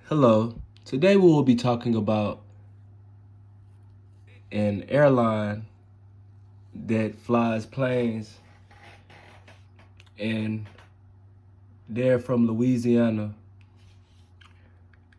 Hello. Today we will be talking about an airline that flies planes, and they're from Louisiana.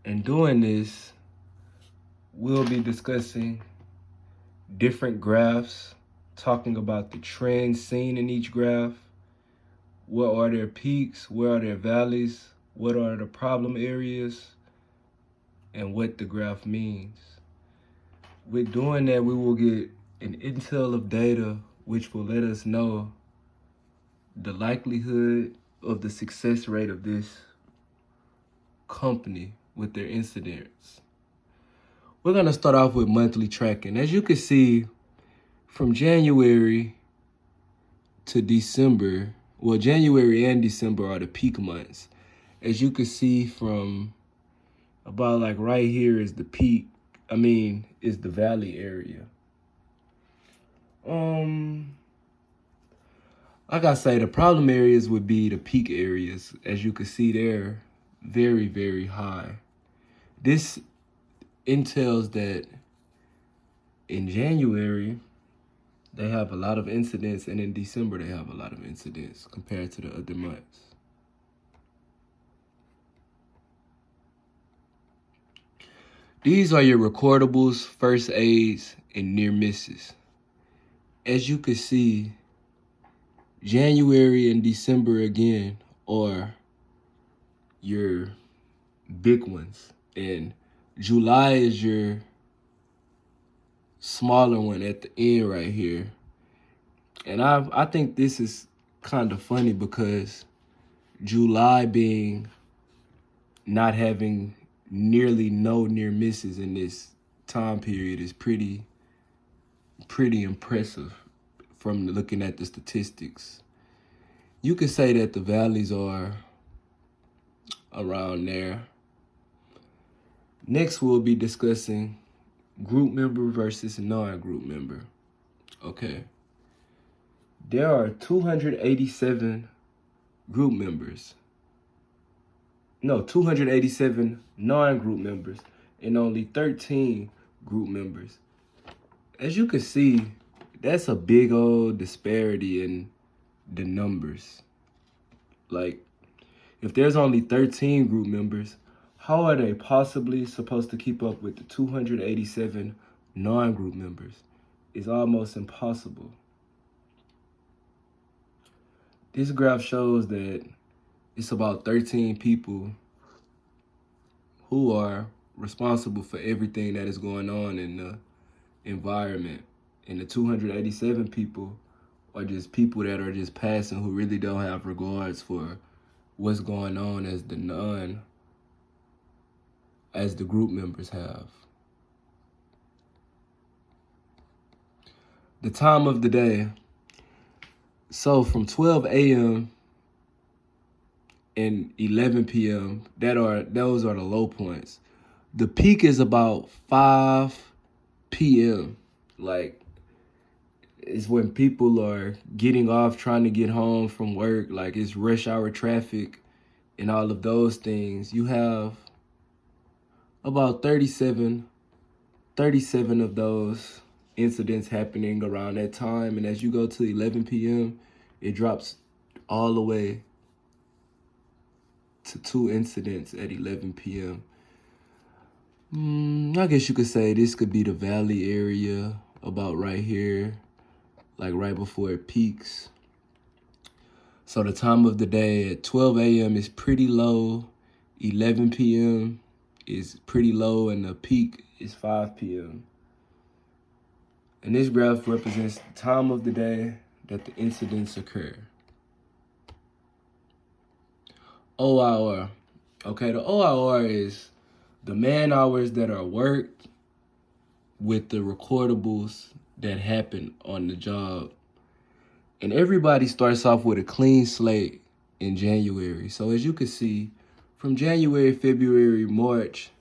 And doing this, we'll be discussing different graphs, talking about the trends seen in each graph. What are their peaks? Where are their valleys? What are the problem areas? And what the graph means. With doing that, we will get an intel of data which will let us know the likelihood of the success rate of this company with their incidents. We're going to start off with monthly tracking. As you can see, from January to December, well, January and December are the peak months. As you can see from about like right here is the peak, is the valley area. Like I say, the problem areas would be the peak areas. As you can see, they're very, very high. This entails that in January, they have a lot of incidents, and in December, they have a lot of incidents compared to the other months. These are your recordables, first aids, and near misses. As you can see, January and December again are your big ones, and July is your smaller one at the end right here. And I think this is kind of funny because July being not having nearly no near misses in this time period is pretty impressive from looking at the statistics. You could say that the valleys are around there. Next, we'll be discussing group member versus non-group member. Okay. There are 287 group members. No, 287 non-group members and only 13 group members. As you can see, that's a big old disparity in the numbers. Like, if there's only 13 group members, how are they possibly supposed to keep up with the 287 non-group members? It's almost impossible. This graph shows that it's about 13 people who are responsible for everything that is going on in the environment. And the 287 people are just people that are just passing who really don't have regards for what's going on as the group members have. The time of the day. So from 12 a.m. and 11 p.m., those are the low points. The peak is about 5 p.m. Like, it's when people are getting off, trying to get home from work. Like, it's rush hour traffic and all of those things. You have about 37 of those incidents happening around that time. And as you go to 11 p.m., it drops all the way to 2 incidents at 11 p.m. I guess you could say this could be the valley area, about right here, like right before it peaks. So the time of the day at 12 a.m. is pretty low, 11 p.m. is pretty low, and the peak is 5 p.m. And this graph represents the time of the day that the incidents occur. OIR. Okay, the OIR is the man hours that are worked with the recordables that happen on the job. And everybody starts off with a clean slate in January. So as you can see, from January, February, March,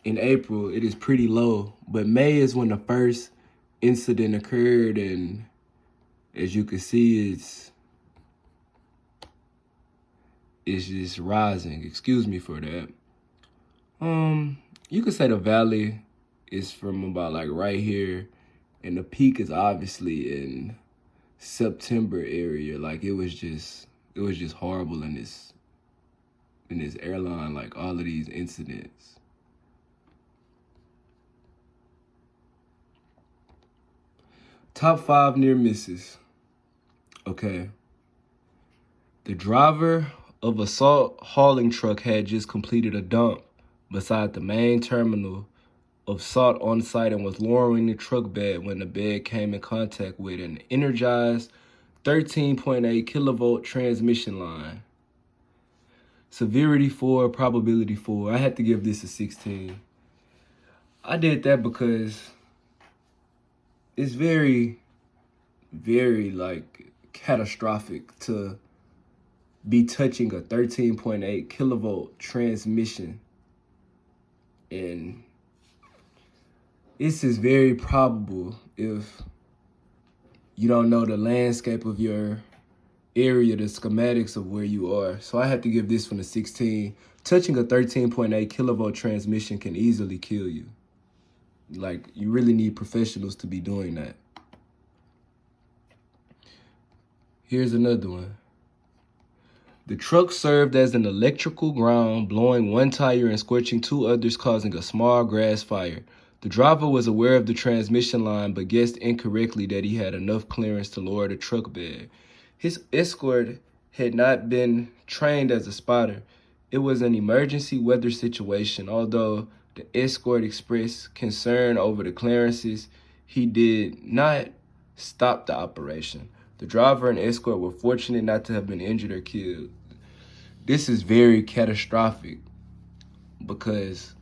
and April, it is pretty low. But May is when the first incident occurred, and as you can see, it's just rising. Excuse me for that. You could say the valley is from about like right here, and the peak is obviously in September area. Like it was just horrible in this airline, like all of these incidents. Top 5 near misses. Okay. The driver of a salt hauling truck had just completed a dump beside the main terminal of salt on site and was lowering the truck bed when the bed came in contact with an energized 13.8 kilovolt transmission line. Severity 4, probability 4. I had to give this a 16. I did that because it's very, very like catastrophic to be touching a 13.8 kilovolt transmission. And this is very probable if you don't know the landscape of your area, the schematics of where you are. So I had to give this one a 16. Touching a 13.8 kilovolt transmission can easily kill you. Like, you really need professionals to be doing that. Here's another one. The truck served as an electrical ground, blowing one tire and scorching two others, causing a small grass fire. The driver was aware of the transmission line, but guessed incorrectly that he had enough clearance to lower the truck bed. His escort had not been trained as a spotter. It was an emergency weather situation. Although the escort expressed concern over the clearances, he did not stop the operation. The driver and escort were fortunate not to have been injured or killed. This is very catastrophic because,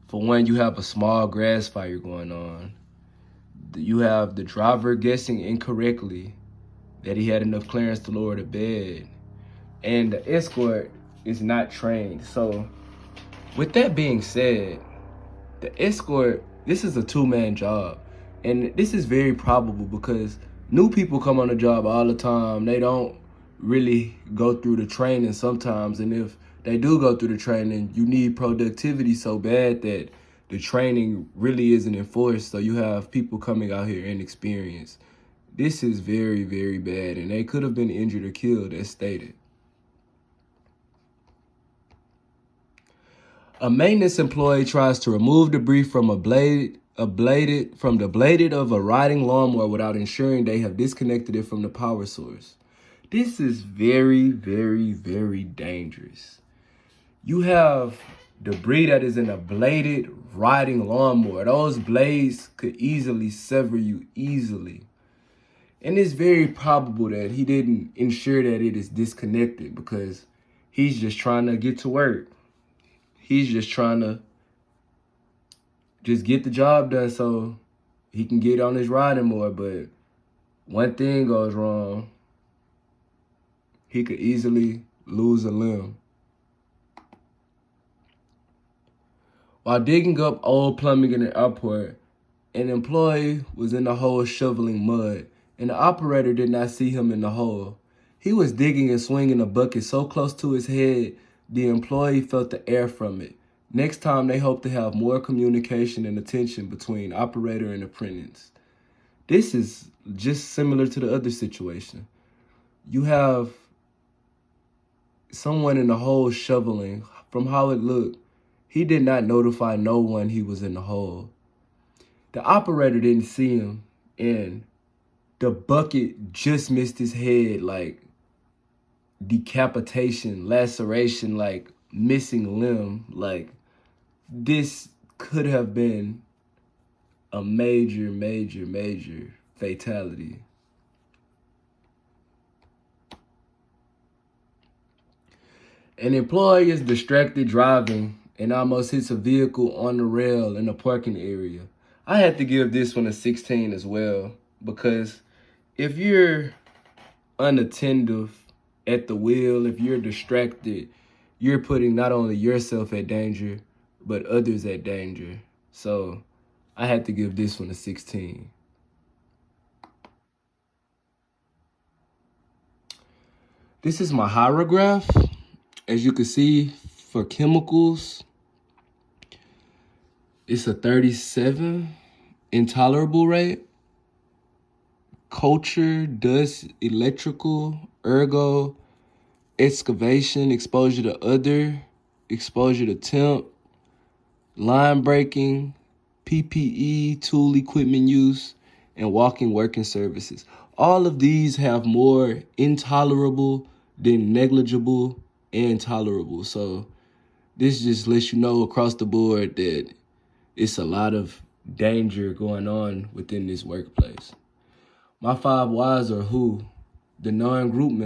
for one, you have a small grass fire going on. You have the driver guessing incorrectly that he had enough clearance to lower the bed, and the escort is not trained. So, with that being said, the escort, this is a two-man job. And this is very probable because new people come on the job all the time. They don't really go through the training sometimes. And if they do go through the training, you need productivity so bad that the training really isn't enforced. So you have people coming out here inexperienced. This is very, very bad. And they could have been injured or killed as stated. A maintenance employee tries to remove debris from the blade of a riding lawnmower without ensuring they have disconnected it from the power source. This is very, very, very dangerous. You have debris that is in a bladed riding lawnmower. Those blades could easily sever you easily. And it's very probable that he didn't ensure that it is disconnected because he's just trying to get to work. He's just trying to get the job done so he can get on his riding more. But one thing goes wrong, he could easily lose a limb. While digging up old plumbing in the airport, an employee was in the hole shoveling mud, and the operator did not see him in the hole. He was digging and swinging a bucket so close to his head, the employee felt the air from it. Next time, they hope to have more communication and attention between operator and apprentice. This is just similar to the other situation. You have someone in the hole shoveling. From how it looked, he did not notify no one he was in the hole. The operator didn't see him, and the bucket just missed his head, like decapitation, laceration, like missing limb. Like, this could have been a major, major, major fatality. An employee is distracted driving and almost hits a vehicle on the rail in a parking area. I had to give this one a 16 as well because if you're unattentive at the wheel, if you're distracted, you're putting not only yourself at danger, but others at danger. So I had to give this one a 16. This is my hierograph. As you can see, for chemicals, It's a 37 intolerable rate. Culture, dust, electrical, ergo, excavation, exposure to other, exposure to temp, line breaking, PPE, tool equipment use, and walking working services. All of these have more intolerable than negligible and tolerable. So this just lets you know across the board that it's a lot of danger going on within this workplace. My 5 whys are who? The non-group members.